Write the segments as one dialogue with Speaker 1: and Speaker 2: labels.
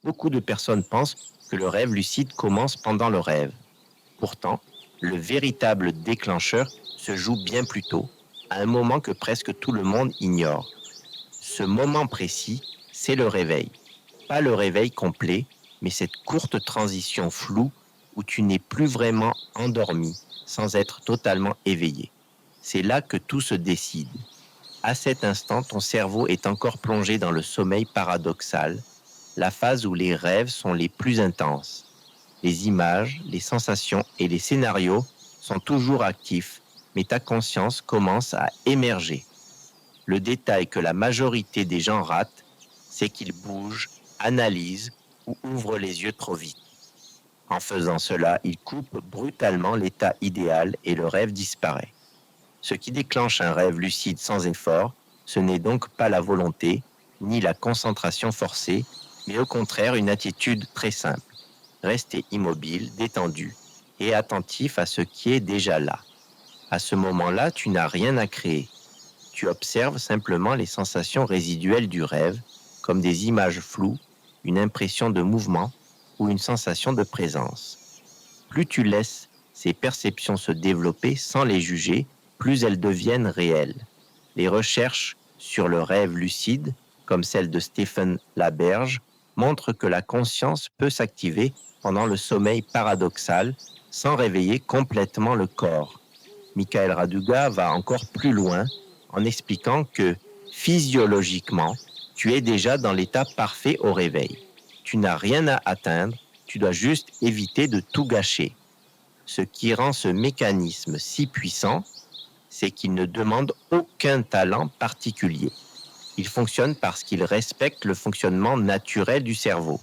Speaker 1: Beaucoup de personnes pensent que le rêve lucide commence pendant le rêve. Pourtant, le véritable déclencheur se joue bien plus tôt, à un moment que presque tout le monde ignore. Ce moment précis, c'est le réveil. Pas le réveil complet, mais cette courte transition floue où tu n'es plus vraiment endormi sans être totalement éveillé. C'est là que tout se décide. À cet instant, ton cerveau est encore plongé dans le sommeil paradoxal, la phase où les rêves sont les plus intenses. Les images, les sensations et les scénarios sont toujours actifs, mais ta conscience commence à émerger. Le détail que la majorité des gens ratent, c'est qu'ils bougent, analysent ou ouvrent les yeux trop vite. En faisant cela, ils coupent brutalement l'état idéal et le rêve disparaît. Ce qui déclenche un rêve lucide sans effort, ce n'est donc pas la volonté, ni la concentration forcée, mais au contraire une attitude très simple. Rester immobile, détendu et attentif à ce qui est déjà là. À ce moment-là, tu n'as rien à créer. Tu observes simplement les sensations résiduelles du rêve, comme des images floues, une impression de mouvement ou une sensation de présence. Plus tu laisses ces perceptions se développer sans les juger, plus elles deviennent réelles. Les recherches sur le rêve lucide, comme celle de Stephen Laberge, montrent que la conscience peut s'activer pendant le sommeil paradoxal sans réveiller complètement le corps. Michael Raduga va encore plus loin en expliquant que physiologiquement, tu es déjà dans l'état parfait au réveil. Tu n'as rien à atteindre, tu dois juste éviter de tout gâcher. Ce qui rend ce mécanisme si puissant, c'est qu'il ne demande aucun talent particulier. Il fonctionne parce qu'il respecte le fonctionnement naturel du cerveau.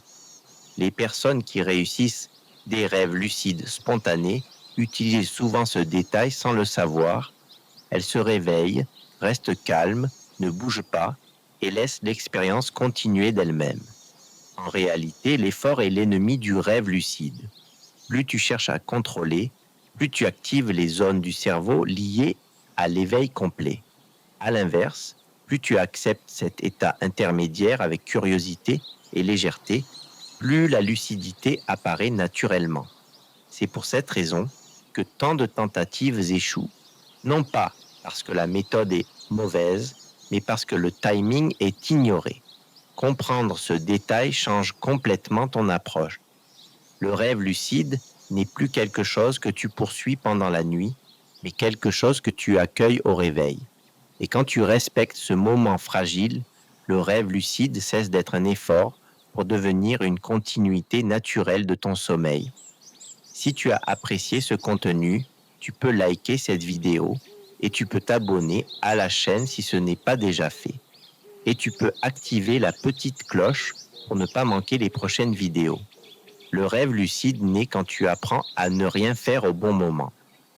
Speaker 1: Les personnes qui réussissent des rêves lucides spontanés utilisent souvent ce détail sans le savoir. Elles se réveillent, restent calmes, ne bougent pas et laissent l'expérience continuer d'elle-même. En réalité, l'effort est l'ennemi du rêve lucide. Plus tu cherches à contrôler, plus tu actives les zones du cerveau liées à l'éveil complet. À l'inverse, plus tu acceptes cet état intermédiaire avec curiosité et légèreté, plus la lucidité apparaît naturellement. C'est pour cette raison que tant de tentatives échouent, non pas parce que la méthode est mauvaise, mais parce que le timing est ignoré. Comprendre ce détail change complètement ton approche. Le rêve lucide n'est plus quelque chose que tu poursuis pendant la nuit, mais quelque chose que tu accueilles au réveil. Et quand tu respectes ce moment fragile, le rêve lucide cesse d'être un effort pour devenir une continuité naturelle de ton sommeil. Si tu as apprécié ce contenu, tu peux liker cette vidéo et tu peux t'abonner à la chaîne si ce n'est pas déjà fait. Et tu peux activer la petite cloche pour ne pas manquer les prochaines vidéos. Le rêve lucide naît quand tu apprends à ne rien faire au bon moment.